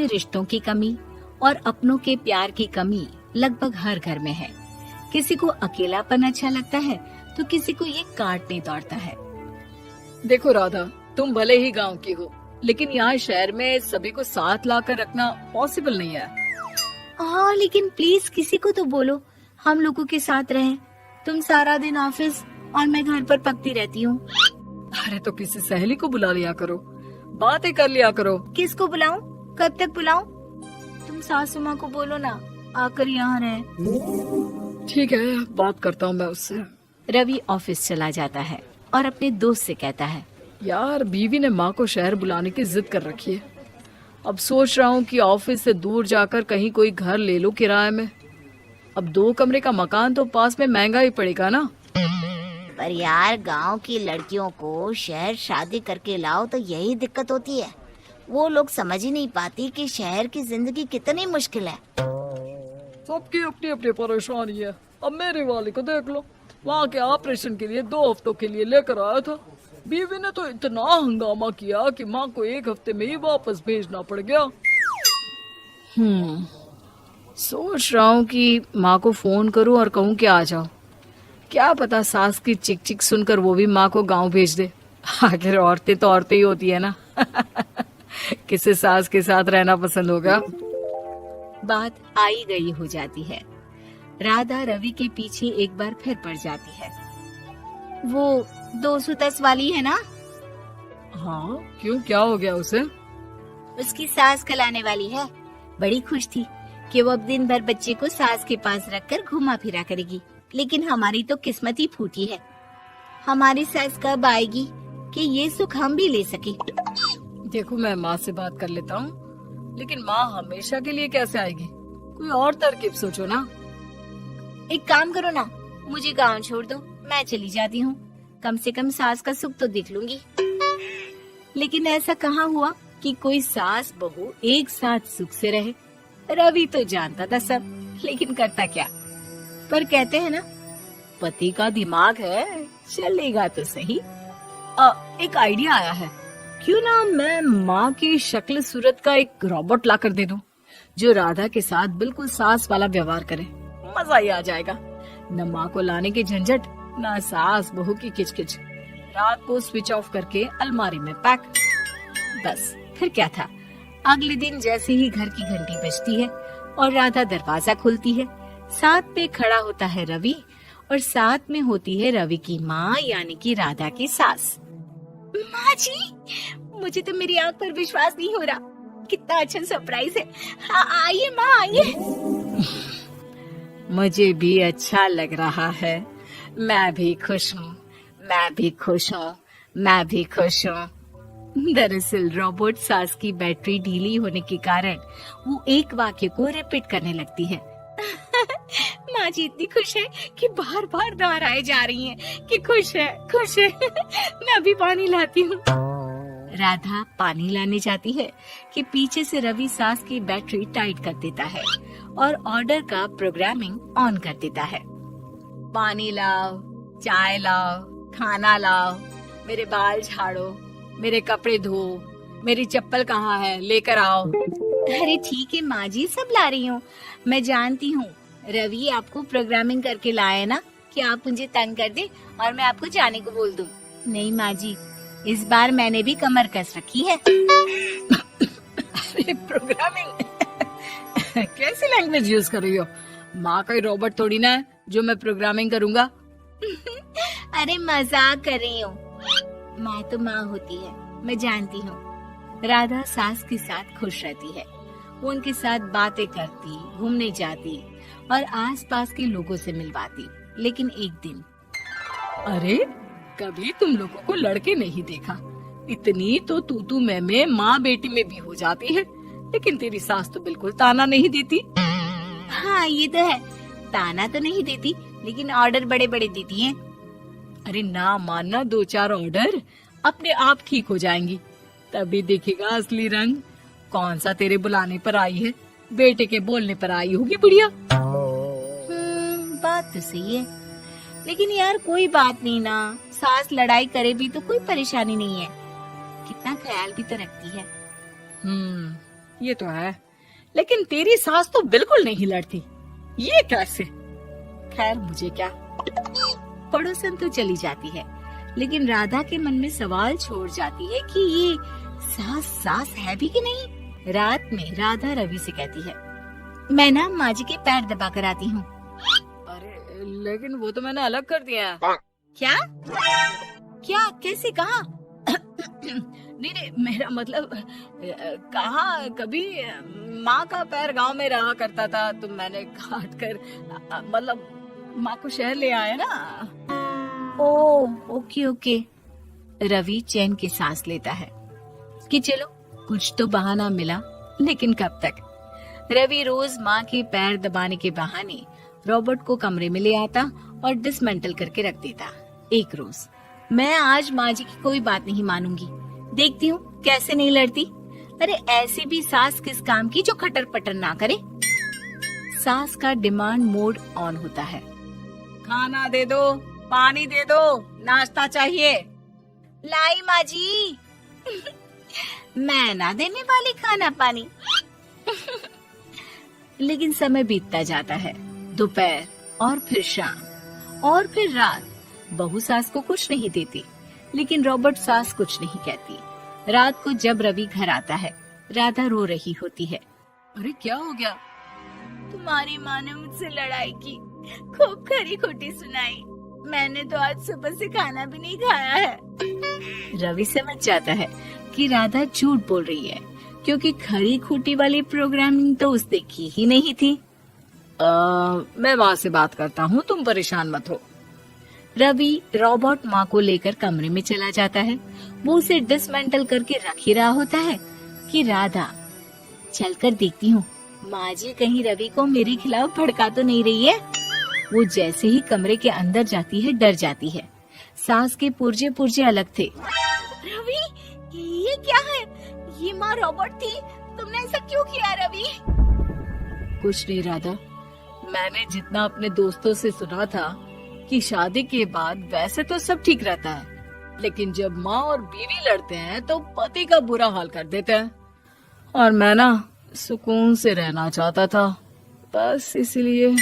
अपने रिश्तों की कमी और अपनों के प्यार की कमी लगभग हर घर में है। किसी को अकेलापन अच्छा लगता है तो किसी को ये काटने दौड़ता है। देखो राधा, तुम भले ही गांव की हो, लेकिन यहाँ शहर में सभी को साथ लाकर रखना पॉसिबल नहीं है। हाँ, लेकिन प्लीज किसी को तो बोलो हम लोगों के साथ रहें। तुम सारा दिन ऑफिस और मैं घर पर पकती रहती हूँ। अरे तो किसी सहेली को बुला लिया करो, बातें कर लिया करो। किसको बुलाऊं? कब तक बुलाऊं? तुम सासू माँ को बोलो ना आकर यहाँ रहे। ठीक है, बात करता हूँ मैं उससे। रवि ऑफिस चला जाता है और अपने दोस्त से कहता है, यार बीवी ने माँ को शहर बुलाने की जिद कर रखी है। अब सोच रहा हूँ कि ऑफिस से दूर जाकर कहीं कोई घर ले लो किराए में। अब 2 कमरे का मकान तो पास में महंगा ही पड़ेगा ना। पर यार गांव की लड़कियों को शहर शादी करके लाओ तो यही दिक्कत होती है। वो लोग समझ ही नहीं पाती कि शहर की जिंदगी कितनी मुश्किल है। सबकी अपनी अपनी परेशानी है। अब मेरे वाले को देख लो, वहाँ के ऑपरेशन के लिए 2 हफ्तों के लिए लेकर आया था। बीवी ने तो इतना हंगामा किया कि माँ को 1 हफ्ते में ही वापस भेजना पड़ गया। सोच रहा हूँ कि माँ को फोन करूँ और कहूँ कि आ जाओ। क्या पता सास की चिक चिक सुनकर वो भी माँ को गांव भेज दे। आखिर औरतें तो औरतें ही होती है ना। किसे सास के साथ रहना पसंद होगा। बात आई गई हो जाती है। राधा रवि के पीछे एक बार फिर पड़ जाती है। वो 210 वाली है ना? हाँ, क्यों, क्या हो गया उसे? उसकी सास कलाने वाली है। बड़ी खुश थी कि वो अब दिन भर बच्चे को सास के पास रखकर घुमा फिरा करेगी। लेकिन हमारी तो किस्मत ही फूटी है। हमारी सास कब आएगी कि ये सुख हम भी ले सके? देखो, मैं माँ से बात कर लेता हूँ, लेकिन माँ हमेशा के लिए कैसे आएगी? कोई और तरकीब सोचो ना। एक काम करो ना, मुझे गांव छोड़ दो, मैं चली जाती हूँ। कम से कम सास का सुख तो देख लूंगी। लेकिन ऐसा कहाँ हुआ कि कोई सास बहू एक साथ सुख से रहे। रवि तो जानता था सब, लेकिन करता क्या। पर कहते हैं ना, पति का दिमाग है, चलेगा तो सही। एक आइडिया आया है। क्यों ना मैं माँ की शक्ल सूरत का एक रोबोट ला कर दे दूं, जो राधा के साथ बिल्कुल सास वाला व्यवहार करे। मजा ही आ जाएगा। न माँ को लाने की झंझट, न सास बहू की किचकिच। रात को स्विच ऑफ करके अलमारी में पैक। बस फिर क्या था। अगले दिन जैसे ही घर की घंटी बजती है और राधा दरवाजा खोलती है, साथ पे खड़ा होता है रवि और साथ में होती है रवि की माँ यानी कि राधा की सास। माँ जी, मुझे तो मेरी आंख पर विश्वास नहीं हो रहा। कितना अच्छा सरप्राइज है। हाँ, आइए माँ, आइए। मुझे भी अच्छा लग रहा है। मैं भी खुश हूँ, मैं भी खुश हूँ, मैं भी खुश हूँ। दरअसल रोबोट सास की बैटरी ढीली होने के कारण वो एक वाक्य को रिपीट करने लगती है। माँ जी इतनी खुश है कि बार बार दोहराए जा रही हैं कि खुश है, खुश है। मैं अभी पानी लाती हूँ। राधा पानी लाने जाती है कि पीछे से रवि सास की बैटरी टाइट कर देता है और ऑर्डर का प्रोग्रामिंग ऑन कर देता है। पानी लाओ, चाय लाओ, खाना लाओ, मेरे बाल झाड़ो, मेरे कपड़े धो, मेरी चप्पल कहाँ है, लेकर आओ। अरे ठीक है माँ जी, सब ला रही हूँ। मैं जानती हूँ रवि आपको प्रोग्रामिंग करके लाया ना कि आप मुझे तंग कर दे और मैं आपको जाने को बोल दूँ। नहीं माँ जी, इस बार मैंने भी कमर कस रखी है। अरे प्रोग्रामिंग कैसी लैंग्वेज यूज कर रही हो? माँ का रोबोट थोड़ी ना है जो मैं प्रोग्रामिंग करूँगा। अरे मजाक कर रही हूँ। माँ तो माँ होती है, मैं जानती हूँ। राधा सास के साथ खुश रहती है। वो उनके साथ बातें करती, घूमने जाती और आसपास के लोगों से मिलवाती। लेकिन एक दिन, अरे कभी तुम लोगों को लड़के नहीं देखा। इतनी तो तू मैं माँ बेटी में भी हो जाती है, लेकिन तेरी सास तो बिल्कुल ताना नहीं देती। हाँ ये तो है, ताना तो नहीं देती लेकिन ऑर्डर बड़े बड़े देती हैं। अरे ना मानना, 2-4 ऑर्डर अपने आप ठीक हो जाएंगी, तभी देखेगा असली रंग। कौन सा तेरे बुलाने पर आई है, बेटे के बोलने पर आई होगी बुढ़िया। बात तो सही है, लेकिन यार कोई बात नहीं ना, सास लड़ाई करे भी तो कोई परेशानी नहीं है। कितना ख्याल भी तो रखती है। ये तो है, लेकिन तेरी सास तो बिल्कुल नहीं लड़ती, ये कैसे? खैर मुझे क्या। पड़ोसन तो चली जाती है, लेकिन राधा के मन में सवाल छोड़ जाती है कि ये सास सास है भी कि नहीं। रात में राधा रवि से कहती है, मैं ना माँ जी के पैर दबा कर आती हूँ। अरे लेकिन वो तो मैंने अलग कर दिया है। क्या क्या कैसे कहा? नहीं नहीं, मेरा मतलब कहा कभी माँ का पैर गांव में रहा करता था, तो मैंने काट कर मतलब माँ को शहर ले आया ना। ओ ओके ओके। रवि चैन की सांस लेता है कि चलो कुछ तो बहाना मिला, लेकिन कब तक। रवि रोज माँ के पैर दबाने के बहाने रॉबर्ट को कमरे में ले आता और डिसमेंटल करके रख देता। एक रोज, मैं आज माँ जी की कोई बात नहीं मानूंगी, देखती हूँ कैसे नहीं लड़ती। अरे ऐसी भी सास किस काम की जो खटर पटर ना करे। सास का डिमांड मोड ऑन होता है। खाना दे दो, पानी दे दो, नाश्ता चाहिए। लाई माँ जी। मैं ना देने वाली खाना पानी। लेकिन समय बीतता जाता है, दोपहर और फिर शाम और फिर रात। बहू सास को कुछ नहीं देती, लेकिन रॉबर्ट सास कुछ नहीं कहती। रात को जब रवि घर आता है, राधा रो रही होती है। अरे क्या हो गया? तुम्हारी माँ ने मुझसे लड़ाई की, खूब खरी खोटी सुनाई। मैंने तो आज सुबह से खाना भी नहीं खाया है। रवि समझ जाता है कि राधा झूठ बोल रही है, क्योंकि खरी खोटी वाली प्रोग्रामिंग तो उसने की ही नहीं थी। मैं माँ से बात करता हूँ, तुम परेशान मत हो। रवि रॉबर्ट माँ को लेकर कमरे में चला जाता है। वो उसे डिसमेंटल करके रख ही रहा होता है कि राधा, चलकर देखती हूँ माँ जी कहीं रवि को मेरे खिलाफ भड़का तो नहीं रही है। वो जैसे ही कमरे के अंदर जाती है, डर जाती है। सास के पुर्जे पुर्जे अलग थे। रवि, ये क्या है? ये माँ रॉबर्ट थी, तुमने ऐसा क्यों किया रवि? कुछ नहीं राधा, मैंने जितना अपने दोस्तों से सुना था कि शादी के बाद वैसे तो सब ठीक रहता है, लेकिन जब माँ और बीवी लड़ते हैं तो पति का बुरा हाल कर देते हैं। और मैं ना सुकून से रहना चाहता था, बस इसलिए।